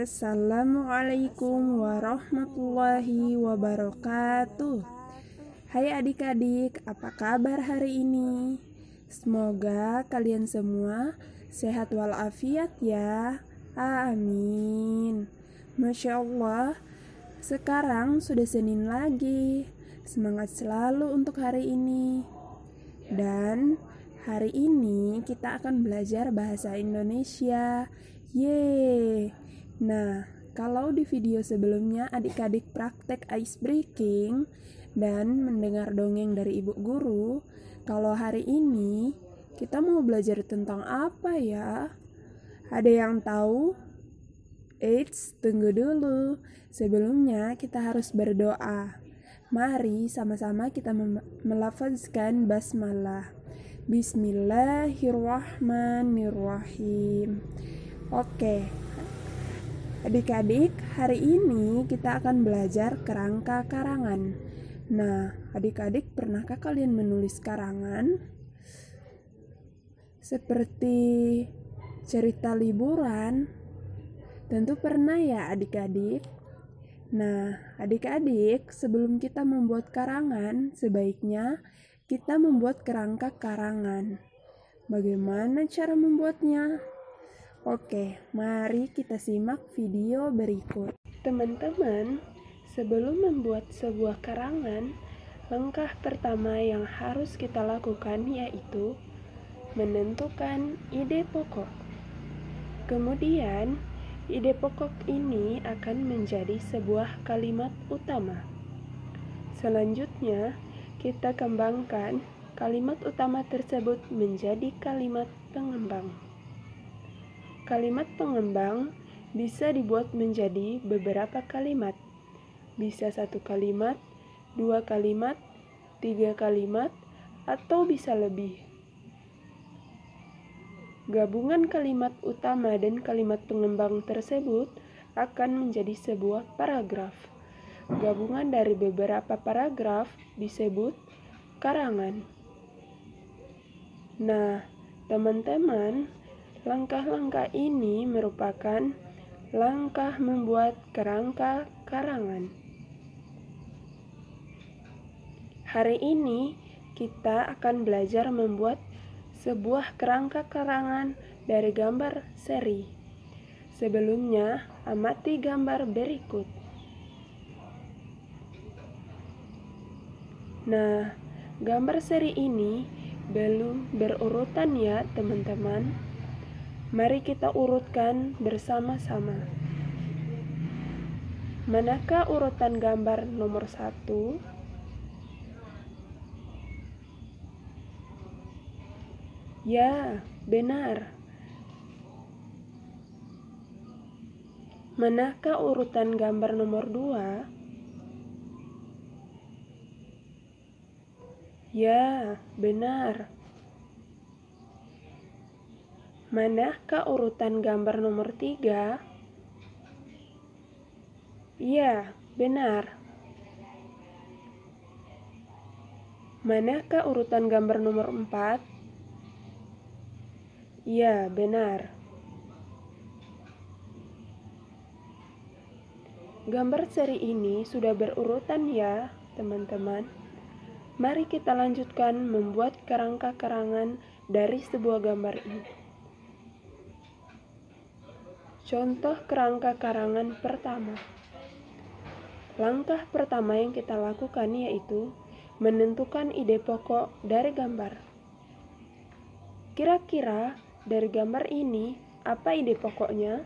Assalamualaikum warahmatullahi wabarakatuh. Hai adik-adik, apa kabar hari ini? Semoga kalian semua sehat walafiat ya. Amin. Masya Allah, sekarang sudah Senin lagi. Semangat selalu untuk hari ini. Dan hari ini kita akan belajar bahasa Indonesia. Yeay. Nah, kalau di video sebelumnya adik-adik praktek ice breaking dan mendengar dongeng dari ibu guru, kalau hari ini kita mau belajar tentang apa ya? Ada yang tahu? Eits, tunggu dulu. Sebelumnya kita harus berdoa. Mari sama-sama kita melafazkan basmalah. Bismillahirrahmanirrahim. Oke. Adik-adik, hari ini kita akan belajar kerangka karangan. Nah, adik-adik pernahkah kalian menulis karangan? Seperti cerita liburan? Tentu pernah ya adik-adik. Nah, adik-adik, sebelum kita membuat karangan, sebaiknya kita membuat kerangka karangan. Bagaimana cara membuatnya? Oke, mari kita simak video berikut. Teman-teman, sebelum membuat sebuah karangan, langkah pertama yang harus kita lakukan yaitu menentukan ide pokok. Kemudian, ide pokok ini akan menjadi sebuah kalimat utama. Selanjutnya, kita kembangkan kalimat utama tersebut menjadi kalimat pengembang. Kalimat pengembang bisa dibuat menjadi beberapa kalimat. Bisa 1 kalimat, 2 kalimat, 3 kalimat, atau bisa lebih. Gabungan kalimat utama dan kalimat pengembang tersebut akan menjadi sebuah paragraf. Gabungan dari beberapa paragraf disebut karangan. Nah, teman-teman, langkah-langkah ini merupakan langkah membuat kerangka karangan. Hari ini kita akan belajar membuat sebuah kerangka karangan dari gambar seri. Sebelumnya, amati gambar berikut. Nah, gambar seri ini belum berurutan ya teman-teman. Mari kita urutkan bersama-sama. Manakah urutan gambar nomor 1? Ya, benar. Manakah urutan gambar nomor 2? Ya, benar. Manakah urutan gambar nomor 3? Iya, benar. Manakah urutan gambar nomor 4? Iya, benar. Gambar seri ini sudah berurutan ya, teman-teman. Mari kita lanjutkan membuat kerangka karangan dari sebuah gambar ini. Contoh kerangka karangan pertama. Langkah pertama yang kita lakukan yaitu menentukan ide pokok dari gambar. Kira-kira dari gambar ini apa ide pokoknya?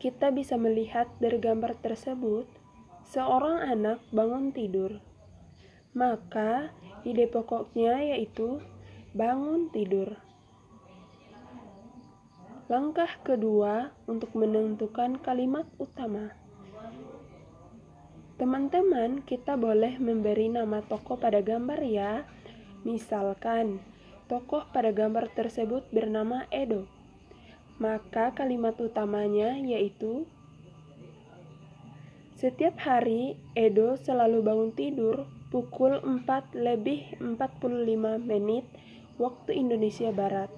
Kita bisa melihat dari gambar tersebut seorang anak bangun tidur. Maka ide pokoknya yaitu bangun tidur. Langkah kedua untuk menentukan kalimat utama. Teman-teman, kita boleh memberi nama tokoh pada gambar ya. Misalkan, tokoh pada gambar tersebut bernama Edo. Maka kalimat utamanya yaitu setiap hari Edo selalu bangun tidur pukul 4:45 waktu Indonesia Barat.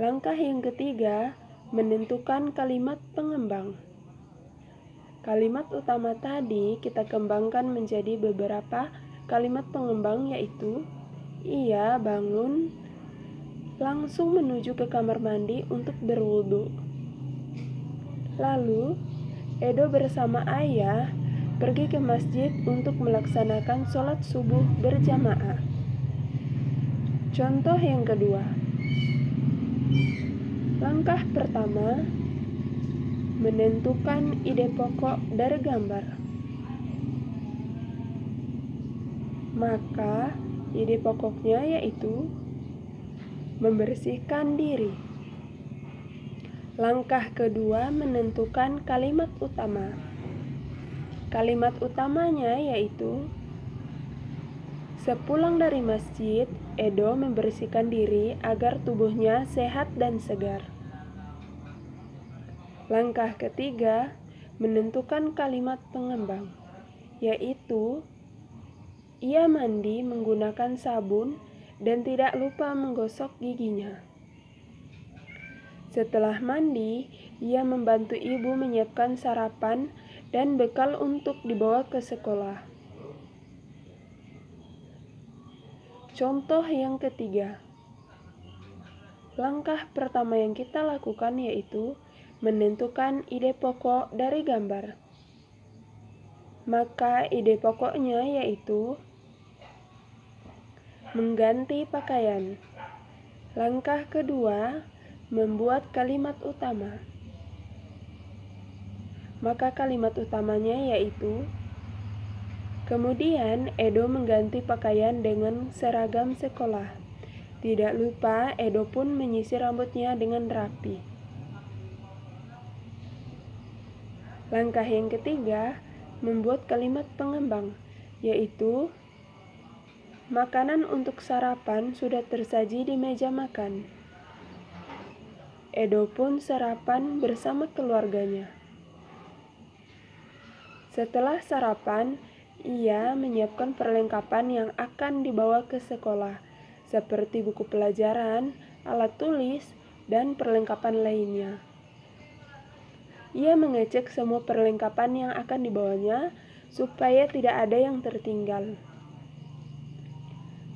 Langkah yang ketiga, menentukan kalimat pengembang. Kalimat utama tadi kita kembangkan menjadi beberapa kalimat pengembang, yaitu ia bangun langsung menuju ke kamar mandi untuk berwudu. Lalu Edo bersama ayah pergi ke masjid untuk melaksanakan sholat subuh berjamaah. Contoh yang kedua. Langkah pertama, menentukan ide pokok dari gambar. Maka ide pokoknya yaitu membersihkan diri. Langkah kedua, menentukan kalimat utama. Kalimat utamanya yaitu sepulang dari masjid, Edo membersihkan diri agar tubuhnya sehat dan segar. Langkah ketiga, menentukan kalimat pengembang, yaitu ia mandi menggunakan sabun dan tidak lupa menggosok giginya. Setelah mandi, ia membantu ibu menyiapkan sarapan dan bekal untuk dibawa ke sekolah. Contoh yang ketiga. Langkah pertama yang kita lakukan yaitu menentukan ide pokok dari gambar. Maka ide pokoknya yaitu mengganti pakaian. Langkah kedua, membuat kalimat utama. Maka kalimat utamanya yaitu kemudian Edo mengganti pakaian dengan seragam sekolah. Tidak lupa Edo pun menyisir rambutnya dengan rapi. Langkah yang ketiga, membuat kalimat pengembang, yaitu makanan untuk sarapan sudah tersaji di meja makan. Edo pun sarapan bersama keluarganya. Setelah sarapan, ia menyiapkan perlengkapan yang akan dibawa ke sekolah, seperti buku pelajaran, alat tulis, dan perlengkapan lainnya. Ia mengecek semua perlengkapan yang akan dibawanya supaya tidak ada yang tertinggal.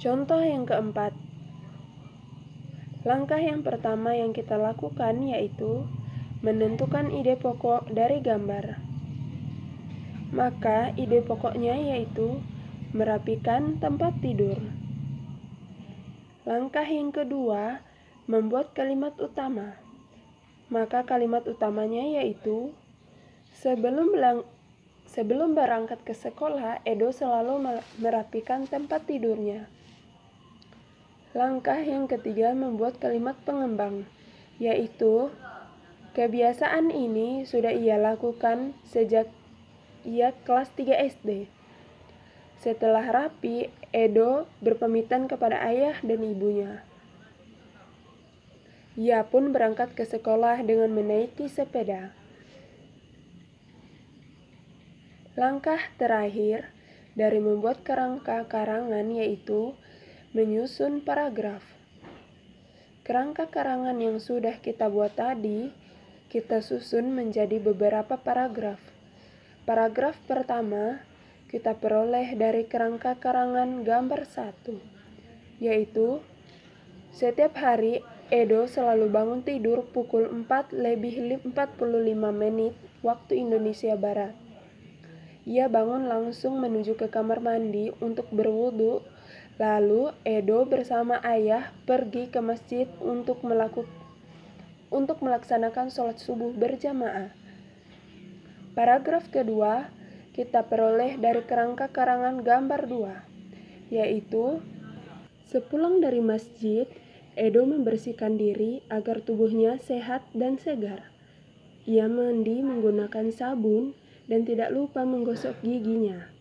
Contoh yang keempat. Langkah yang pertama yang kita lakukan yaitu menentukan ide pokok dari gambar. Maka ide pokoknya yaitu merapikan tempat tidur. Langkah yang kedua, membuat kalimat utama. Maka kalimat utamanya yaitu sebelum berangkat ke sekolah, Edo selalu merapikan tempat tidurnya. Langkah yang ketiga, membuat kalimat pengembang, yaitu kebiasaan ini sudah ia lakukan sejak ia kelas 3 SD. Setelah rapi, Edo berpamitan kepada ayah dan ibunya. Ia pun berangkat ke sekolah dengan menaiki sepeda. Langkah terakhir dari membuat kerangka karangan yaitu menyusun paragraf. Kerangka karangan yang sudah kita buat tadi, kita susun menjadi beberapa paragraf. Paragraf pertama kita peroleh dari kerangka karangan gambar 1, yaitu setiap hari Edo selalu bangun tidur pukul 4:45 waktu Indonesia Barat. Ia bangun langsung menuju ke kamar mandi untuk berwudu. Lalu Edo bersama ayah pergi ke masjid untuk melaksanakan sholat subuh berjamaah. Paragraf kedua kita peroleh dari kerangka karangan gambar 2, yaitu sepulang dari masjid, Edo membersihkan diri agar tubuhnya sehat dan segar. Ia mandi menggunakan sabun dan tidak lupa menggosok giginya.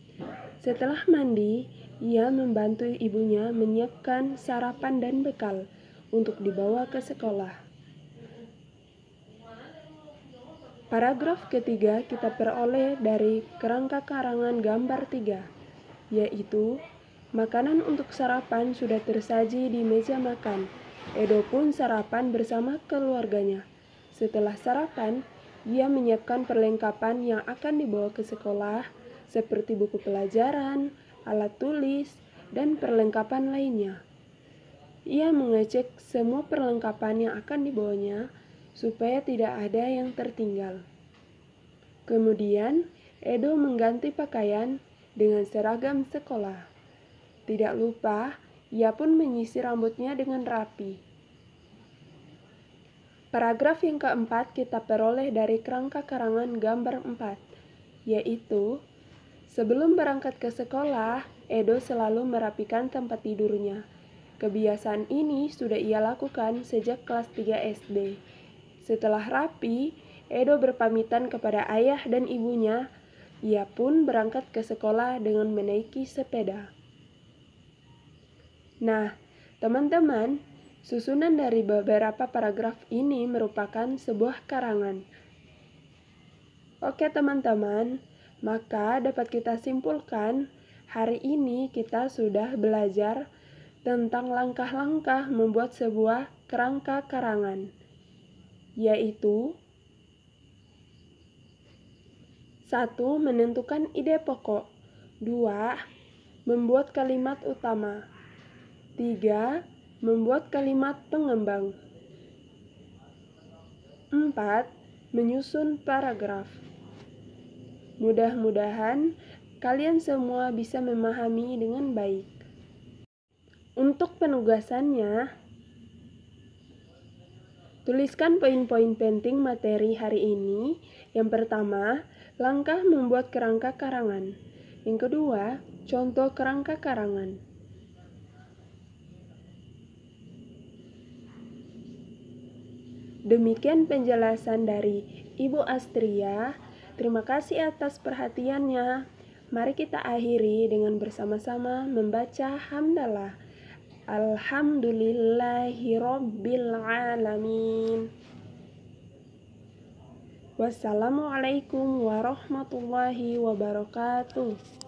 Setelah mandi, ia membantu ibunya menyiapkan sarapan dan bekal untuk dibawa ke sekolah. Paragraf ketiga kita peroleh dari kerangka karangan gambar 3, yaitu makanan untuk sarapan sudah tersaji di meja makan. Edo pun sarapan bersama keluarganya. Setelah sarapan, ia menyiapkan perlengkapan yang akan dibawa ke sekolah, seperti buku pelajaran, alat tulis, dan perlengkapan lainnya. Ia mengecek semua perlengkapan yang akan dibawanya, supaya tidak ada yang tertinggal. Kemudian, Edo mengganti pakaian dengan seragam sekolah. Tidak lupa, ia pun menyisir rambutnya dengan rapi. Paragraf yang keempat kita peroleh dari kerangka karangan gambar 4, yaitu, sebelum berangkat ke sekolah, Edo selalu merapikan tempat tidurnya. Kebiasaan ini sudah ia lakukan sejak kelas 3 SD. Setelah rapi, Edo berpamitan kepada ayah dan ibunya. Ia pun berangkat ke sekolah dengan menaiki sepeda. Nah, teman-teman, susunan dari beberapa paragraf ini merupakan sebuah karangan. Oke teman-teman, maka dapat kita simpulkan, hari ini kita sudah belajar tentang langkah-langkah membuat sebuah kerangka karangan, yaitu 1. Menentukan ide pokok. 2. Membuat kalimat utama. 3. Membuat kalimat pengembang. 4. Menyusun paragraf. Mudah-mudahan kalian semua bisa memahami dengan baik. Untuk penugasannya, tuliskan poin-poin penting materi hari ini. Yang pertama, langkah membuat kerangka karangan. Yang kedua, contoh kerangka karangan. Demikian penjelasan dari Ibu Astria. Terima kasih atas perhatiannya. Mari kita akhiri dengan bersama-sama membaca hamdalah. Alhamdulillahirabbil alamin. Wassalamualaikum warahmatullahi wabarakatuh.